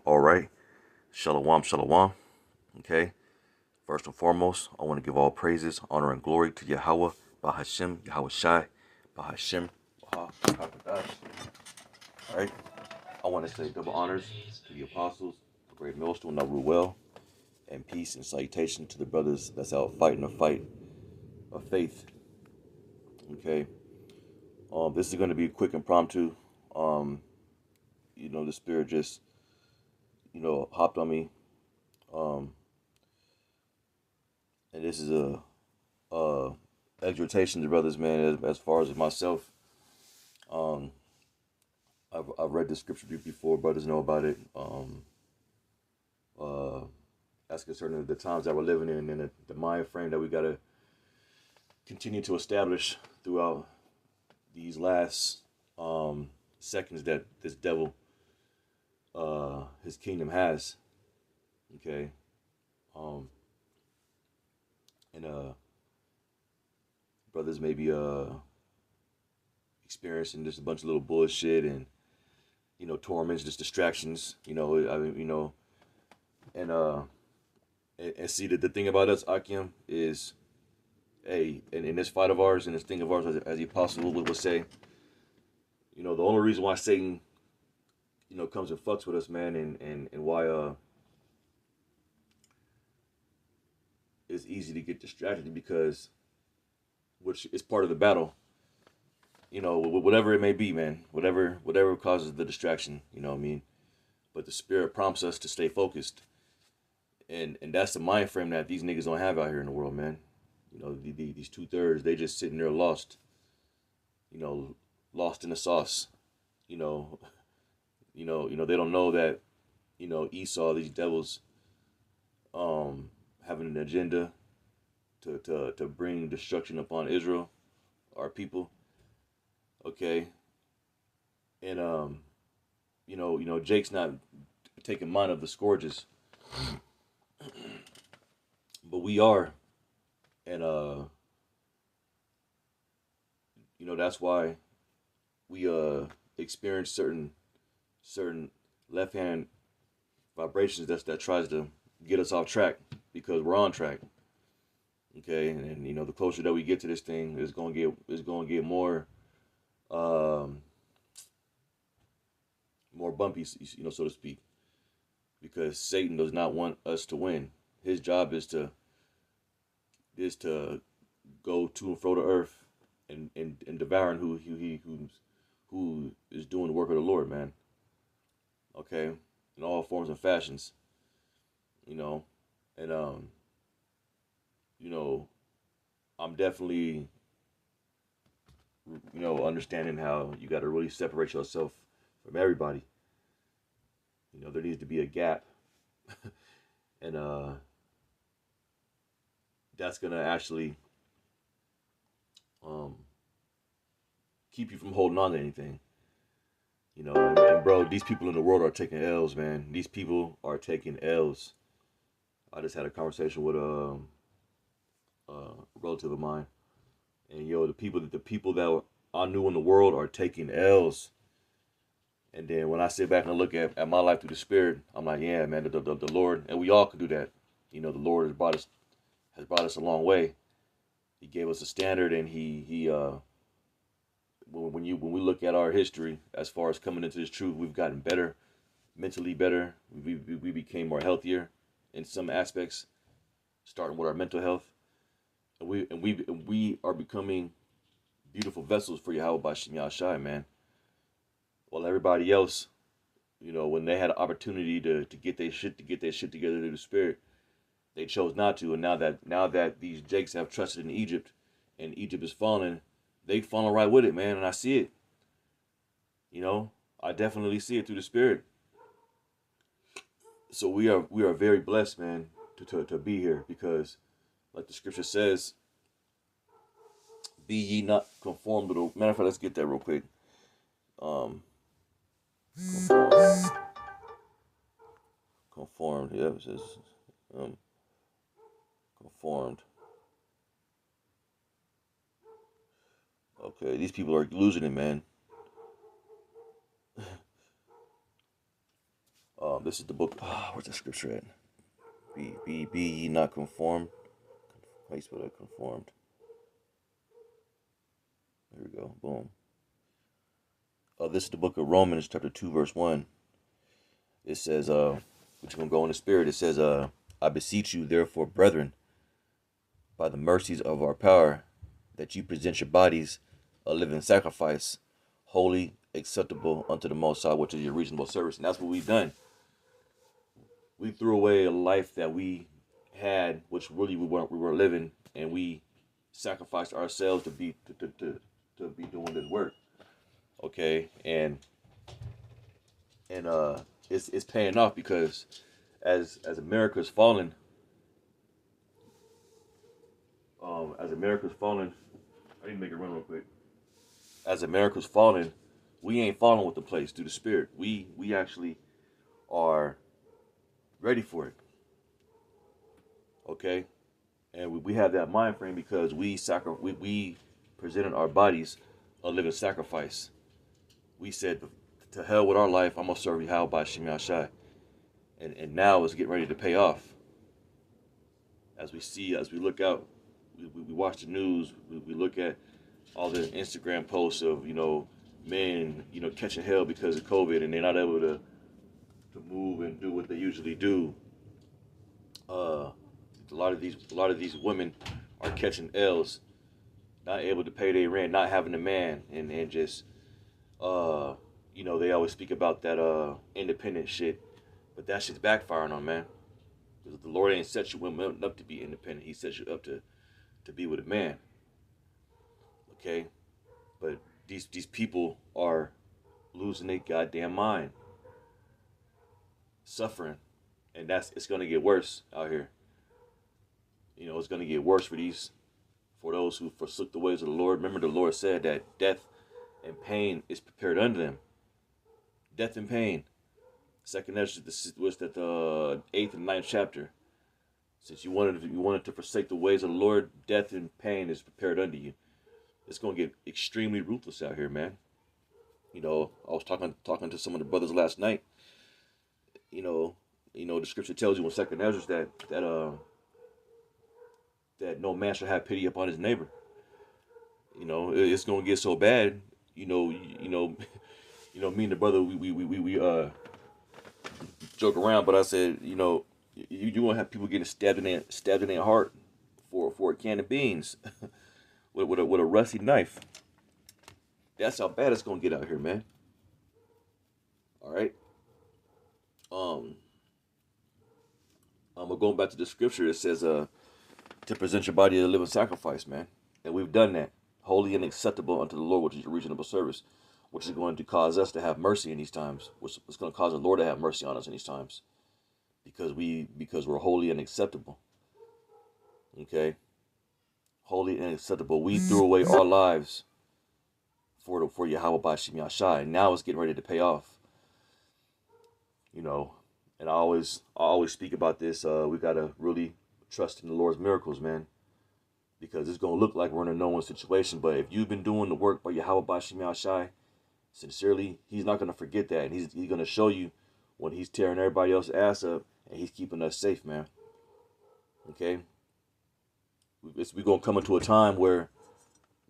All right. Shalom, shalom. Okay. First and foremost, I want to give all praises, honor, and glory to Yahweh, Bahashem, Yahweh Shai, Bahashem, Baha, Hakadash. All right. I want to say double honors to the apostles, the great millstone that rule well, and peace and salutation to the brothers that's out fighting the fight of faith. Okay. This is going to be quick, impromptu. Um, the spirit just, hopped on me. Um, and this is a exhortation to brothers, man. As far as myself, um, I've read the scripture before. Brothers know about it. Uh, that's concerning the times that we're living in and the mind frame that we gotta continue to establish throughout these last seconds that this devil, his kingdom has. Okay, um, and brothers may be experiencing just a bunch of little bullshit and torments, just distractions. And and see that the thing about us, Akim, is, hey, in this fight of ours and this thing of ours, as the apostle would say, the only reason why Satan, comes and fucks with us, man, and why it's easy to get distracted because, which is part of the battle, whatever it may be, man, whatever causes the distraction, you know what I mean. But the spirit prompts us to stay focused, and that's the mind frame that these niggas don't have out here in the world, man. These 2/3, they just sitting there lost, lost in the sauce. You know, they don't know that, Esau, these devils, having an agenda to bring destruction upon Israel, our people. Okay, and Jake's not taking mind of the scourges, but we are, and that's why we experience certain left hand vibrations that tries to get us off track because we're on track. Okay, and the closer that we get to this thing, it's gonna get more more bumpy, so to speak, because Satan does not want us to win. His job is to go to and fro the earth and devouring who is doing the work of the Lord, man. Okay, in all forms and fashions, and I'm definitely understanding how you got to really separate yourself from everybody. There needs to be a gap, and that's gonna actually um, keep you from holding on to anything. And bro, these people in the world are taking L's, man. These people are taking L's. I just had a conversation with a relative of mine, and the people that I knew in the world are taking L's. And then when I sit back and look at my life through the spirit, I'm like, yeah, man, the Lord, and we all can do that. The Lord has brought us a long way. He gave us a standard, and he when we look at our history as far as coming into this truth, we've gotten better, mentally better. We became more healthier in some aspects, starting with our mental health, and we are becoming beautiful vessels for Yahweh Bashim Yahshai, man. While everybody else, when they had an opportunity to get their shit together through the spirit, they chose not to. And now that these Jakes have trusted in Egypt, and Egypt is falling, they falling right with it, man. And I see it. I definitely see it through the spirit. So we are very blessed, man, to be here because, like the scripture says, be ye not conformed to the. Matter of fact, let's get that real quick. Conformed. Conformed. Yeah, it says conformed. Okay, these people are losing it, man. This is the book. Where's the scripture at? Be ye not conformed. Place but conformed. There we go. Boom. This is the book of Romans, chapter 2, verse 1. It says, which is going to go in the spirit. It says, I beseech you, therefore, brethren, by the mercies of our power, that you present your bodies a living sacrifice, holy, acceptable unto the Most High, which is your reasonable service. And that's what we've done. We threw away a life that we had, which really we were living, and we sacrificed ourselves to be doing this work. Okay, and it's paying off, because as America's fallen, I need to make it run real quick. As America's fallen, we ain't falling with the place through the Spirit. We actually are ready for it. Okay, and we have that mind frame because we presented our bodies a living sacrifice. We said, to hell with our life, I'm gonna serve you how by Shemi Ashai. And now it's getting ready to pay off. As we look out, we watch the news, we look at all the Instagram posts of, men, catching hell because of COVID, and they're not able to move and do what they usually do. A lot of these women are catching L's, not able to pay their rent, not having a man, and just they always speak about that independent shit, but that shit's backfiring on, man. Because the Lord ain't set you women up to be independent. He set you up to be with a man. Okay? But these people are losing their goddamn mind. Suffering. And it's gonna get worse out here. It's gonna get worse for those who forsook the ways of the Lord. Remember, the Lord said that death and pain is prepared unto them. Death and pain. Second Ezra, this was that the 8th and 9th chapter. Since you wanted to forsake the ways of the Lord, death and pain is prepared unto you. It's gonna get extremely ruthless out here, man. I was talking to some of the brothers last night. The scripture tells you in Second Ezra that no man shall have pity upon his neighbor. It's gonna get so bad. Me and the brother, we joke around, but I said, you won't have people getting stabbed in their heart for a can of beans with a rusty knife. That's how bad it's gonna get out here, man. All right. We're going back to the scripture. It says, to present your body as a living sacrifice, man, and we've done that, holy and acceptable unto the Lord, which is your reasonable service, which is going to cause us to have mercy in these times, which is going to cause the Lord to have mercy on us in these times, because we're holy and acceptable. Okay, holy and acceptable. We threw away our lives for Yahweh by Shemi Ashai, and now it's getting ready to pay off. And I always speak about this. We gotta really trust in the Lord's miracles, man, because it's gonna look like we're in a no-win situation. But if you've been doing the work by Yahweh by Shemi Ashai, sincerely, He's not gonna forget that, and He's gonna show you when He's tearing everybody else's ass up, and He's keeping us safe, man. Okay, we're gonna come into a time where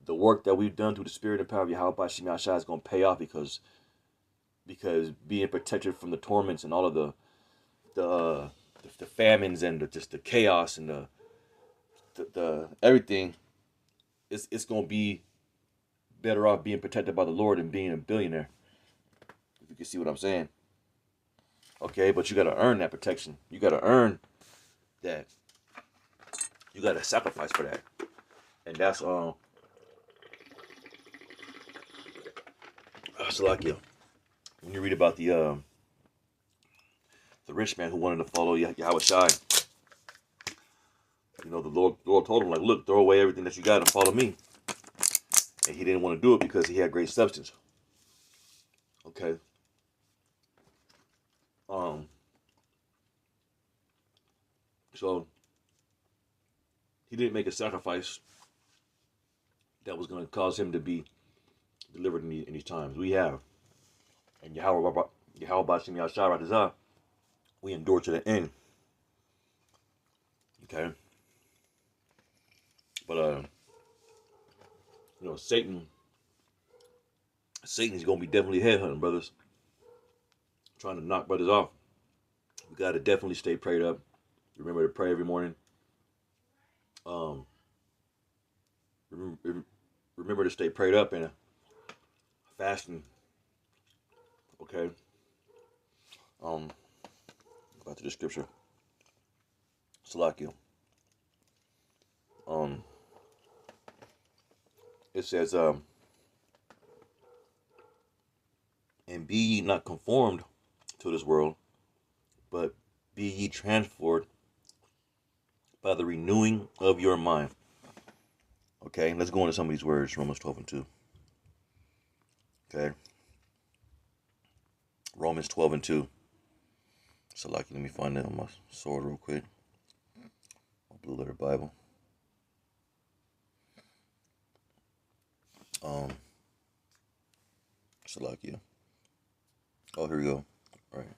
the work that we've done through the Spirit and power of Yahweh by Shemi Ashai is gonna pay off, because being protected from the torments and all of the famines and just the chaos and the everything, it's gonna be better off being protected by the Lord than being a billionaire. If you can see what I'm saying. Okay, but you gotta earn that protection. You gotta earn that. You gotta sacrifice for that, and that's like when you read about the rich man who wanted to follow Yahweh Shai. The Lord told him, like, look, throw away everything that you got and follow me. And he didn't want to do it because he had great substance. Okay. So he didn't make a sacrifice that was going to cause him to be delivered in these times. We have. And Yahweh Bashim Yashai Ratazah, we endure to the end. Okay. But Satan's gonna be definitely headhunting brothers, trying to knock brothers off. We gotta definitely stay prayed up. Remember to pray every morning. Um, remember to stay prayed up and fasting. Okay. Back to the scripture. Salakia. It says, and be ye not conformed to this world, but be ye transformed by the renewing of your mind. Okay, let's go into some of these words. Romans 12 and 2. Okay. Romans 12 and 2. So, let me find that on my sword real quick. My blue letter Bible. Salakia. Oh, here we go. All right.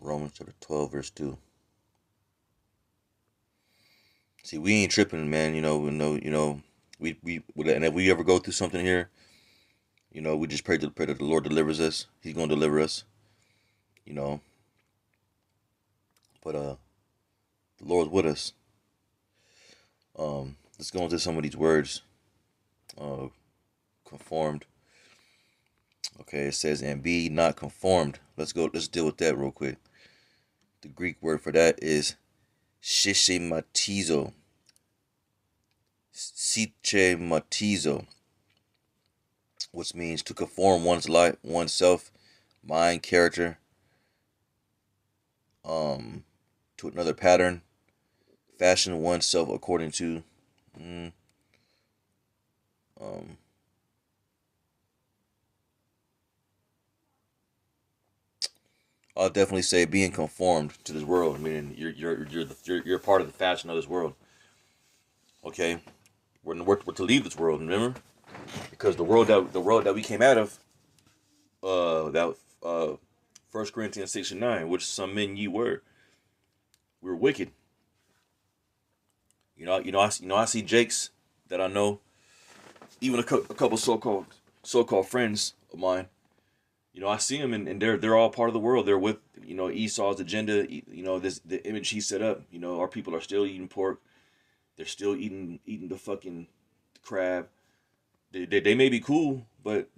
Romans chapter 12, verse 2. See, we ain't tripping, man. We and if we ever go through something here, we just pray that the Lord delivers us. He's gonna deliver us. But the Lord's with us. Let's go into some of these words. Conformed. Okay, it says, and be not conformed. Let's deal with that real quick. The Greek word for that is shishematizo. Sichematizo. Which means to conform one's life, oneself, mind, character, to another pattern, fashion oneself according to, I'll definitely say being conformed to this world. I mean, you're part of the fashion of this world. Okay, we're to leave this world. Remember, because the world that we came out of, that 1 Corinthians 6:9, which some men ye were. We were wicked. I see Jakes that I know, even a couple so-called friends of mine. I see them and they're all part of the world. They're with Esau's agenda. The image he set up. Our people are still eating pork. They're still eating the fucking crab. They may be cool, but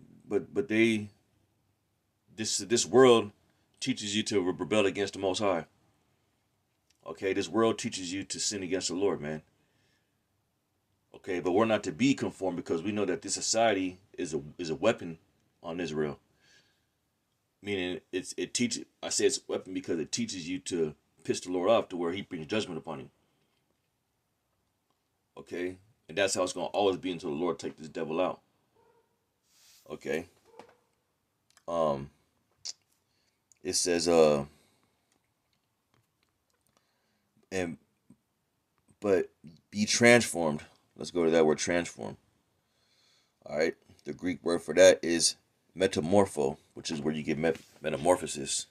this world teaches you to rebel against the Most High. Okay, this world teaches you to sin against the Lord, man. Okay, but we're not to be conformed because we know that this society is a weapon on Israel. Meaning it teaches. I say it's a weapon because it teaches you to piss the Lord off to where He brings judgment upon you. Okay, and that's how it's gonna always be until the Lord take this devil out. Okay. It says but be transformed. Let's go to that word transform. All right. The Greek word for that is metamorpho, which is where you get metamorphosis.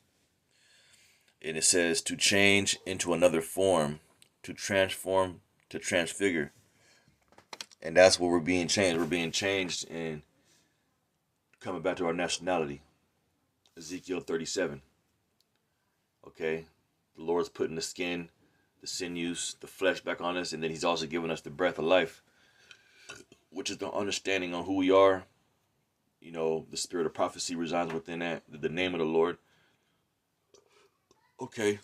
And it says to change into another form, to transform, to transfigure. And that's what we're being changed. We're being changed and coming back to our nationality. Ezekiel 37. Okay. The Lord's putting the skin, the sinews, the flesh back on us, and then He's also giving us the breath of life, which is the understanding on who we are. The spirit of prophecy resides within that, the name of the Lord. Okay,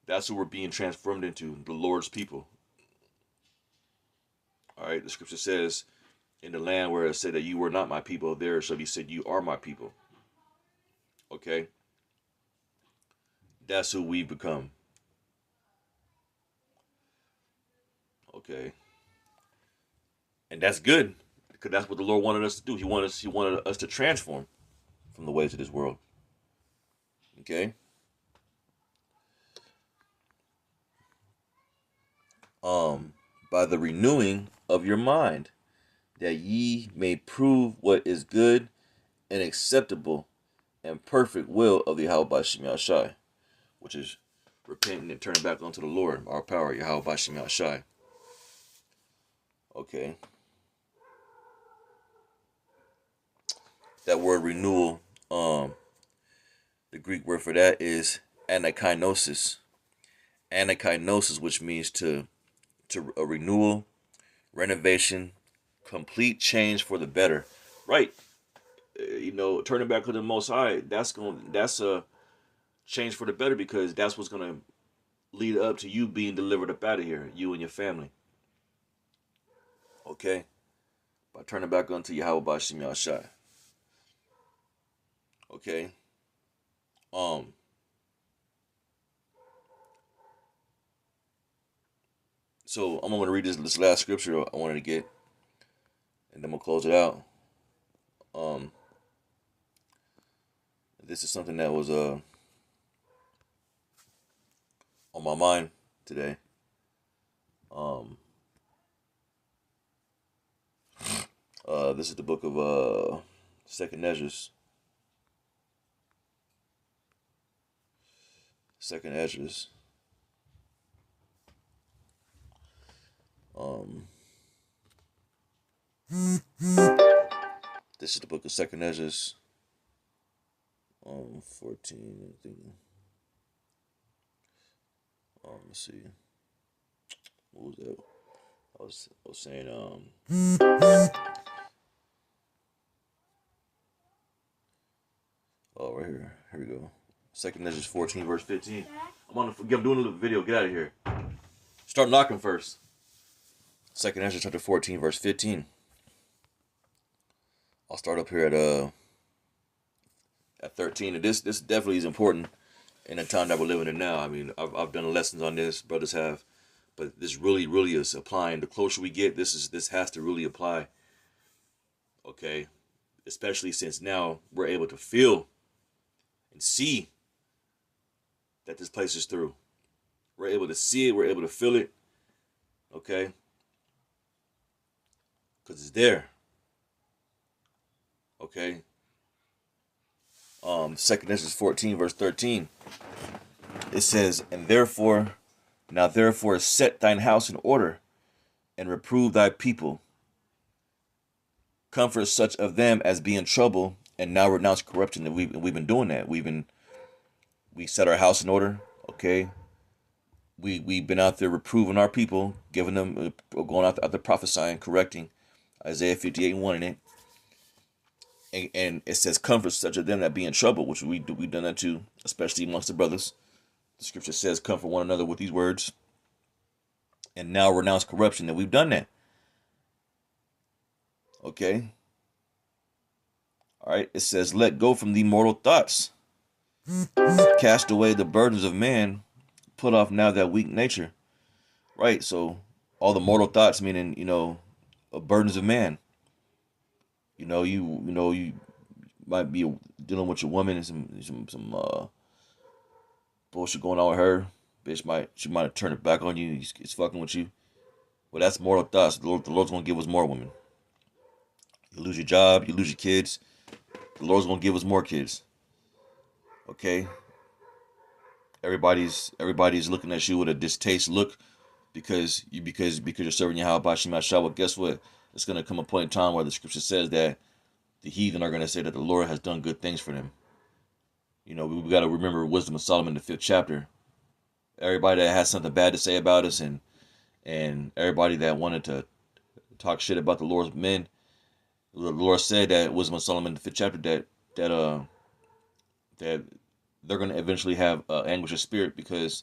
that's what we're being transformed into, the Lord's people. All right, the scripture says, in the land where it said that you were not my people, there shall be said you are my people. Okay, that's who we've become. Okay, and that's good because that's what the Lord wanted us to do. He wanted us to transform from the ways of this world. Okay. By the renewing of your mind, that ye may prove what is good and acceptable and perfect will of the Yahweh Shem Yahshai, which is repenting and turning back unto the Lord, our power, Yahweh Bashim Yahshai. Okay. That word renewal, the Greek word for that is anakinosis. Anakinosis, which means to a renewal, renovation, complete change for the better. Right. Turning back to the Most High, that's a change for the better, because that's what's gonna lead up to you being delivered up out of here, you and your family. Okay? By turning back unto Yahweh Bashim Yahshai. Okay? So I'm gonna read this last scripture I wanted to get, and then we'll close it out. This is something that was on my mind today. This is the book of Second Ezra's. Second Ezra's. This is the book of Second Ezra's. 14, I think. Let's see. What was that? I was saying, oh, right here. Here we go. Second Ezra 14, verse 15. I'm doing a little video. Get out of here. Start knocking first. Second Ezra chapter 14, verse 15. I'll start up here at 13. And this definitely is important in the time that we're living in now. I mean, I've done lessons on this, brothers have, but this really is applying. The closer we get, this has to really apply. Okay, especially since now we're able to feel and see that this place is through. We're able to see it. We're able to feel it. Okay, because it's there. Okay. Second Ezra 14, verse 13. It says, and therefore set thine house in order, and reprove thy people. Comfort such of them as be in trouble, and now renounce corruption. And we've been doing that. We set our house in order. Okay. We've been out there reproving our people, giving them, going out there prophesying, correcting. Isaiah 58:1 in it. And it says, comfort such of them that be in trouble, which we've done that too, especially amongst the brothers. The scripture says, comfort one another with these words. And now renounce corruption. And we've done that. Okay. All right. It says, let go from the mortal thoughts. Cast away the burdens of man. Put off now that weak nature. Right. So all the mortal thoughts, meaning, burdens of man. You might be dealing with your woman and some bullshit going on with her. Bitch she might have turned it back on you. It's fucking with you. Well, that's mortal thoughts. The Lord's gonna give us more women. You lose your job, you lose your kids. The Lord's gonna give us more kids. Okay. Everybody's looking at you with a distaste look because you're serving Yahweh Bashim Yahshua. Well, guess what? It's going to come a point in time where the scripture says that the heathen are going to say that the Lord has done good things for them. We got to remember Wisdom of Solomon, the 5th chapter. Everybody that has something bad to say about us and everybody that wanted to talk shit about the Lord's men, the Lord said that Wisdom of Solomon, the 5th chapter, that they're going to eventually have anguish of spirit because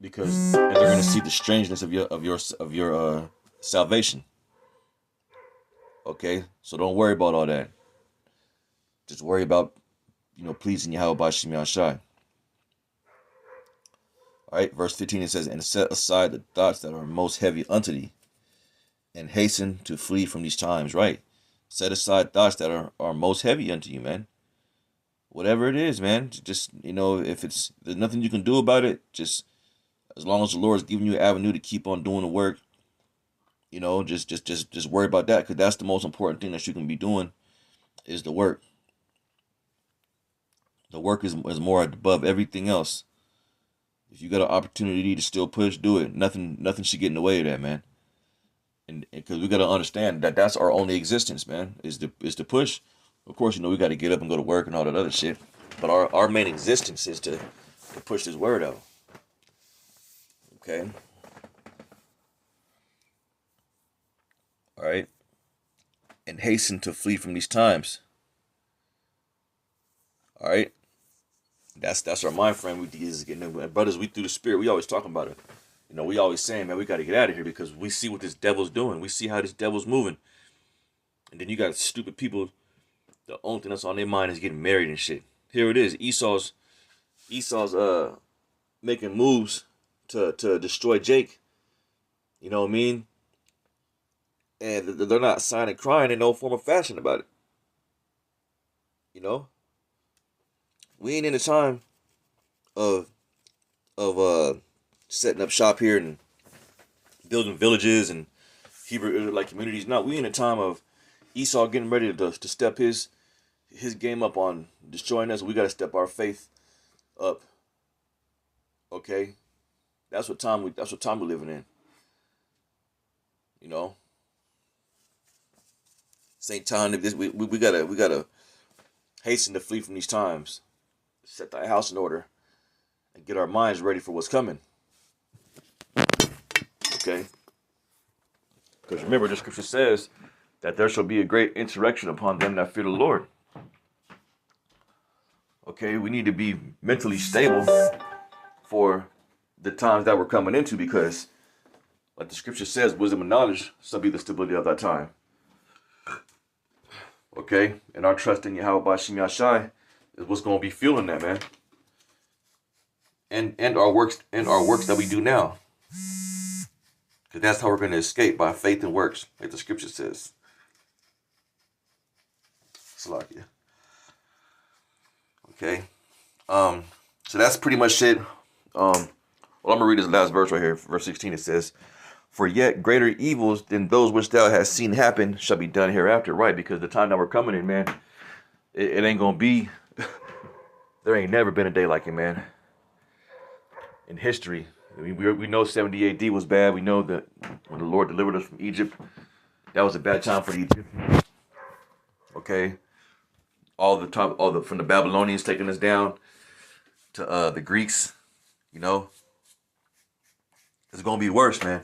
they're going to see the strangeness of your salvation. Okay, so don't worry about all that. Just worry about pleasing Yahweh Bashim Yahshai. All right, verse 15 it says, and set aside the thoughts that are most heavy unto thee, and hasten to flee from these times. Right, set aside thoughts that are most heavy unto you, man. Whatever it is, man. Just if there's nothing you can do about it, just as long as the Lord is giving you an avenue to keep on doing the work, just worry about that, because that's the most important thing that you can be doing is the work. The work is more above everything else. If you got an opportunity to still push, do it. Nothing should get in the way of that, man. And because we got to understand that that's our only existence, man, is to push. Of course, we got to get up and go to work and all that other shit. But our main existence is to push this word out. Okay. All right. And hasten to flee from these times. All right. That's our mind frame. Brothers, we through the spirit. We always talking about it. We always saying, man, we got to get out of here because we see what this devil's doing. We see how this devil's moving. And then you got stupid people. The only thing that's on their mind is getting married and shit. Here it is. Esau's making moves to destroy Jake. You know what I mean? And they're not signing crying in no form of fashion about it. We ain't in the time of setting up shop here and building villages and Hebrew Israelite communities. No, we in a time of Esau getting ready to step his game up on destroying us. We got to step our faith up. Okay, that's what time we're living in. Same time we gotta hasten to flee from these times. Set thy house in order and get our minds ready for what's coming. Okay? Because remember, the scripture says that there shall be a great insurrection upon them that fear the Lord. Okay, we need to be mentally stable for the times that we're coming into because, like the scripture says, wisdom and knowledge shall be the stability of that time. Okay? And our trust in Yahweh Bashim Yashai is what's going to be fueling that, man. And our works that we do now. Because that's how we're going to escape, by faith and works, like the scripture says. Salakia. Okay. So that's pretty much it. Well, I'm going to read this last verse right here. Verse 16, it says, for yet greater evils than those which thou hast seen happen shall be done hereafter. Right, because the time that we're coming in, man, it ain't going to be, there ain't never been a day like it, man. In history, I mean, we know 70 AD was bad. We know that when the Lord delivered us from Egypt, that was a bad time for the Egyptians. Okay, from the Babylonians taking us down to the Greeks. It's gonna be worse, man.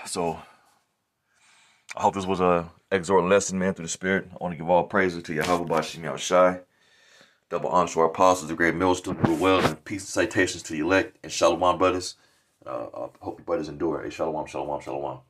So I hope this was a exhorting lesson, man, through the Spirit. I want to give all praises to Yahweh Bashim Yahushai. Double honor to our apostles, the great millstone, who were well, and peace and citations to the elect, and shalom, brothers. I hope you brothers endure. Hey, shalom, shalom, shalom.